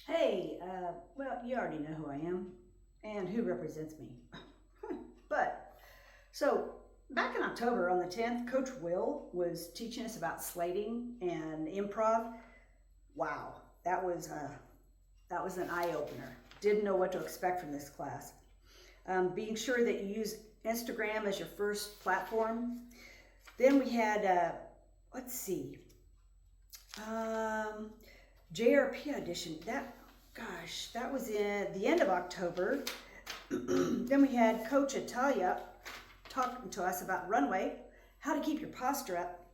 Hey, well, you already know who I am and who represents me. But, so back in October on the 10th, Coach Will was teaching us about slating and improv. Wow, that was an eye opener. Didn't know what to expect from this class. Being sure that you use Instagram as your first platform. Then we had, let's see, um, JRP audition. That was in the end of October. Then we had Coach Atalia talking to us about runway, how to keep your posture up,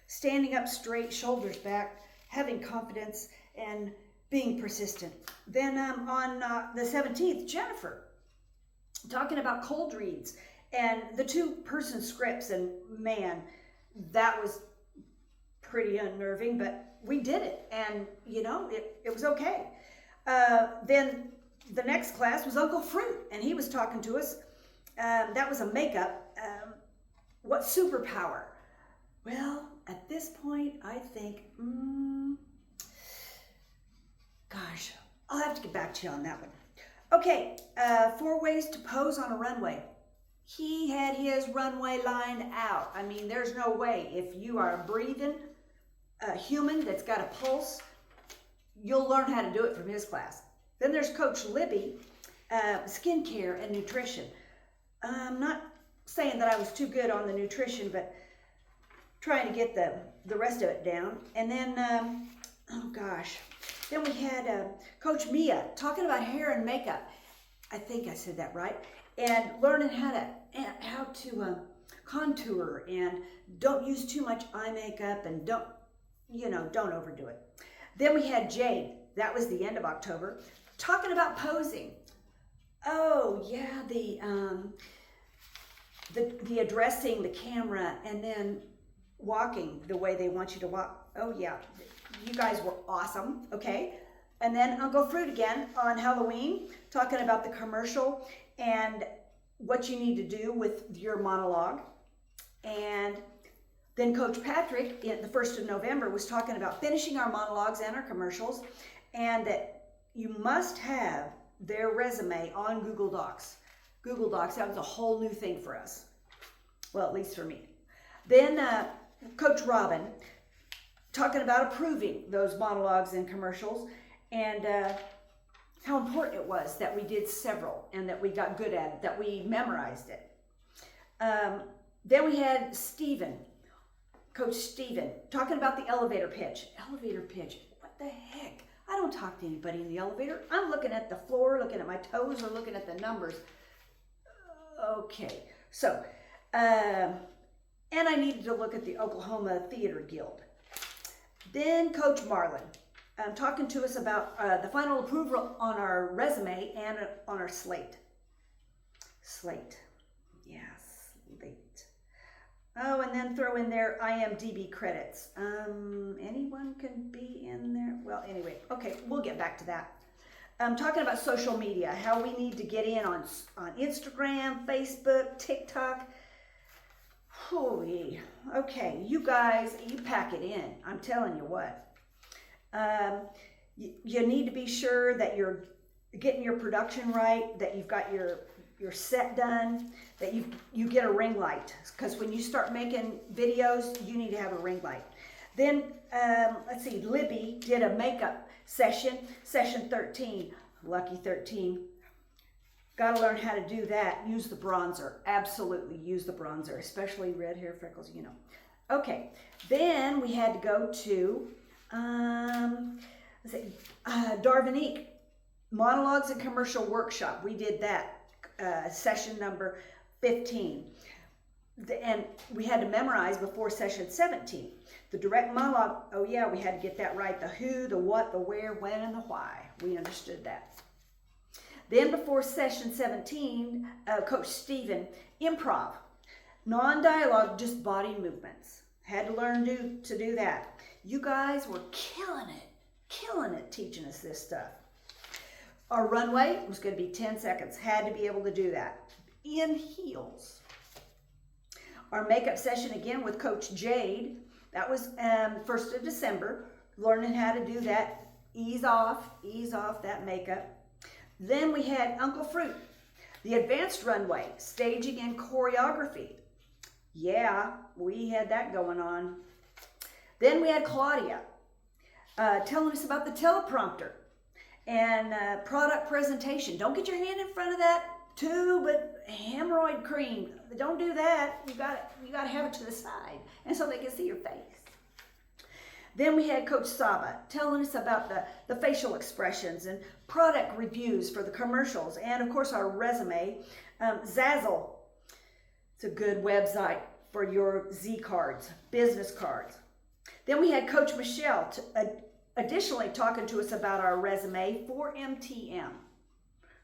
standing up straight, shoulders back, having confidence, and being persistent. Then on the 17th, Jennifer talking about cold reads and the two-person scripts, and man, that was pretty unnerving, but we did it, and it was okay. Then the next class was Uncle Fruit, and he was talking to us. That was a makeup. What superpower? Well, at this point, I think, gosh, I'll have to get back to you on that one. Okay, 4 ways to pose on a runway. He had his runway lined out. I mean, there's no way. If you are a breathing human that's got a pulse, you'll learn how to do it from his class. Then there's Coach Libby, skincare and nutrition. I'm not saying that I was too good on the nutrition, but trying to get the rest of it down. And then, then we had Coach Mia talking about hair and makeup. I think I said that right. And learning how to contour, and don't use too much eye makeup, and don't overdo it. Then we had Jade. That was the end of October, talking about posing. Oh yeah, the addressing the camera and then walking the way they want you to walk. Oh yeah, you guys were awesome. Okay. And then Uncle Fruit again on Halloween, talking about the commercial and what you need to do with your monologue. And then Coach Patrick, the 1st of November, was talking about finishing our monologues and our commercials, and that you must have their resume on Google Docs. Google Docs, that was a whole new thing for us. Well, at least for me. Then Coach Robin, talking about approving those monologues and commercials, and how important it was that we did several and that we got good at it, that we memorized it. Then we had Stephen, Coach Stephen, talking about the elevator pitch. Elevator pitch, what the heck? I don't talk to anybody in the elevator. I'm looking at the floor, looking at my toes, or looking at the numbers. Okay, so, and I needed to look at the Oklahoma Theater Guild. Then Coach Marlin, talking to us about the final approval on our resume and on our slate. Slate, yes, slate. Oh, and then throw in there IMDb credits. Anyone can be in there. Well, anyway, okay, we'll get back to that. Talking about social media, how we need to get in on Instagram, Facebook, TikTok. Holy, okay, you guys, you pack it in. I'm telling you what. You need to be sure that you're getting your production right, that you've got your set done, that you get a ring light, because when you start making videos, you need to have a ring light. Then, let's see, Libby did a makeup session 13, lucky 13. Got to learn how to do that. Use the bronzer. Absolutely use the bronzer, especially red hair, freckles, Okay, then we had to go to, Darvinique, monologues and commercial workshop. We did that, session number 15. And we had to memorize before session 17. The direct monologue, oh yeah, we had to get that right. The who, the what, the where, when, and the why. We understood that. Then before session 17, Coach Stephen, improv. Non-dialogue, just body movements. Had to learn to do that. You guys were killing it teaching us this stuff. Our runway was going to be 10 seconds. Had to be able to do that. In heels. Our makeup session again with Coach Jade. That was 1st of December. Learning how to do that ease off that makeup. Then we had Uncle Fruit, the advanced runway, staging and choreography. Yeah, we had that going on. Then we had Claudia telling us about the teleprompter and product presentation. Don't get your hand in front of that tube of hemorrhoid cream. Don't do that. You got to have it to the side, and so they can see your face. Then we had Coach Saba telling us about the facial expressions and product reviews for the commercials, and of course our resume. Zazzle, it's a good website for your Z cards, business cards. Then we had Coach Michelle additionally talking to us about our resume for MTM.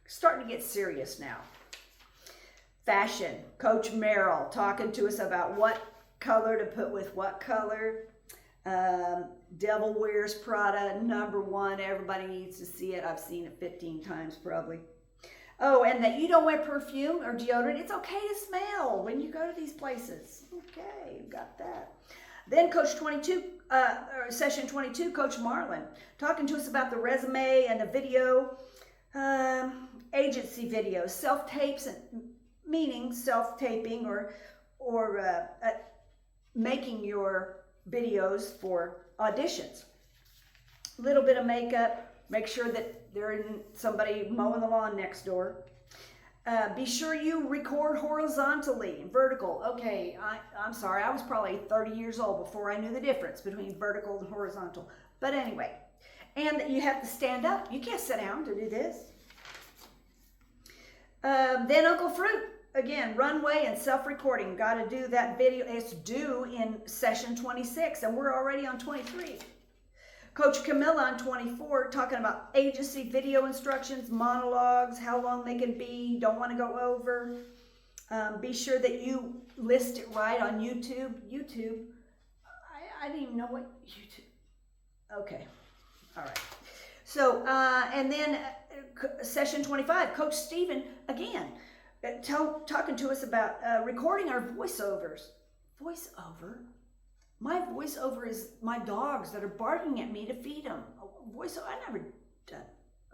Starting to get serious now. Fashion, Coach Merrill talking to us about what color to put with what color. Devil Wears Prada, #1. Everybody needs to see it. I've seen it 15 times probably. Oh, and that you don't wear perfume or deodorant. It's okay to smell when you go to these places. Okay, got that. Then Coach 22, Session 22, Coach Marlon, talking to us about the resume and the video, agency videos, self-tapes, and meaning self-taping or making your videos for auditions. A little bit of makeup, make sure that there isn't somebody mowing the lawn next door. Be sure you record horizontally and vertical. Okay, I'm sorry, I was probably 30 years old before I knew the difference between vertical and horizontal. But anyway, and that you have to stand up. You can't sit down to do this. Then Uncle Fruit, again, runway and self-recording. Got to do that video. It's due in session 26, and we're already on 23. Coach Camilla on 24, talking about agency video instructions, monologues, how long they can be, don't want to go over. Be sure that you list it right on YouTube. I didn't even know what YouTube. Okay, all right. So, and then session 25, Coach Stephen, again, talking to us about recording our voiceovers. Voiceover? My voiceover is my dogs that are barking at me to feed them. Voiceover, I never done.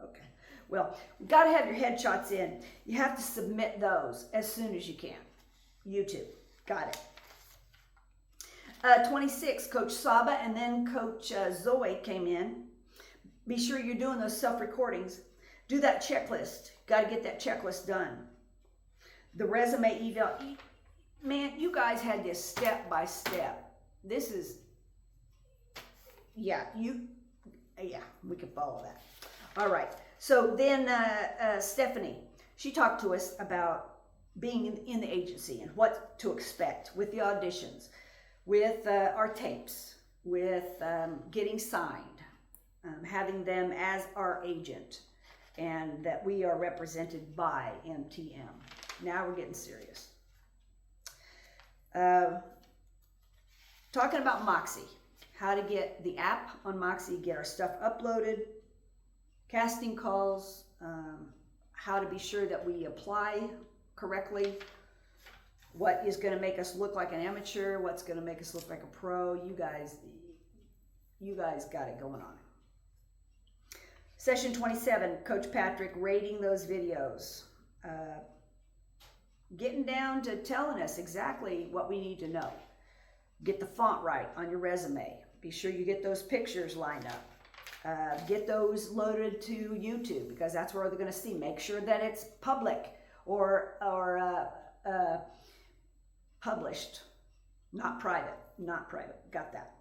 Okay. Well, we've got to have your headshots in. You have to submit those as soon as you can. YouTube. Got it. 26, Coach Saba, and then Coach Zoe came in. Be sure you're doing those self-recordings. Do that checklist. Got to get that checklist done. The resume eval. Man, you guys had this step by step. This is, yeah, we can follow that. All right. So then Stephanie, she talked to us about being in the agency and what to expect with the auditions, with our tapes, with getting signed, having them as our agent, and that we are represented by MTM. Now we're getting serious. Talking about Moxie, how to get the app on Moxie, get our stuff uploaded, casting calls, how to be sure that we apply correctly, what is going to make us look like an amateur, what's going to make us look like a pro. You guys got it going on. Session 27, Coach Patrick rating those videos, getting down to telling us exactly what we need to know. Get the font right on your resume. Be sure you get those pictures lined up. Get those loaded to YouTube because that's where they're going to see. Make sure that it's public or published, not private. Not private. Got that.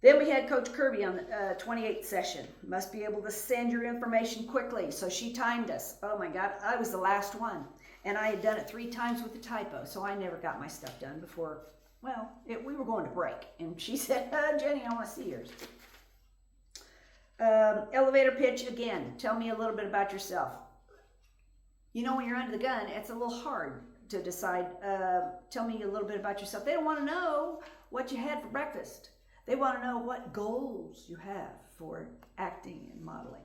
Then we had Coach Kirby on the 28th session. Must be able to send your information quickly. So she timed us. Oh my God, I was the last one. And I had done it 3 times with a typo, so I never got my stuff done before, well, we were going to break. And she said, Jenny, I want to see yours. Elevator pitch, again, tell me a little bit about yourself. You know, when you're under the gun, it's a little hard to decide, tell me a little bit about yourself. They don't want to know what you had for breakfast. They want to know what goals you have for acting and modeling.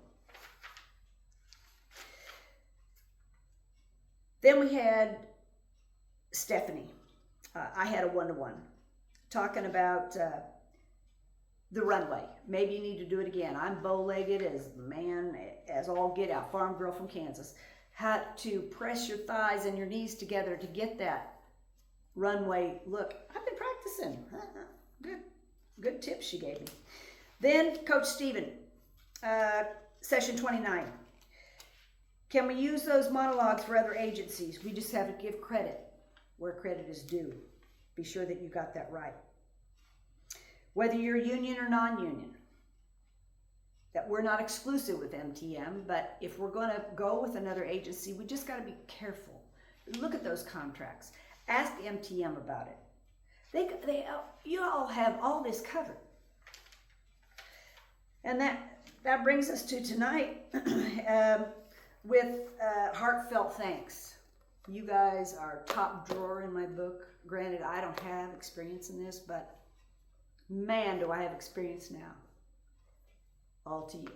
Then we had Stephanie. I had a one-to-one talking about the runway. Maybe you need to do it again. I'm bow-legged as all get out, farm girl from Kansas. How to press your thighs and your knees together to get that runway look. I've been practicing. Good tips she gave me. Then Coach Stephen, session 29. Can we use those monologues for other agencies? We just have to give credit where credit is due. Be sure that you got that right. Whether you're union or non-union, that we're not exclusive with MTM, but if we're going to go with another agency, we just got to be careful. Look at those contracts. Ask MTM about it. You all have all this covered. And that brings us to tonight with heartfelt thanks. You guys are top drawer in my book. Granted, I don't have experience in this, but man, do I have experience now. All to you.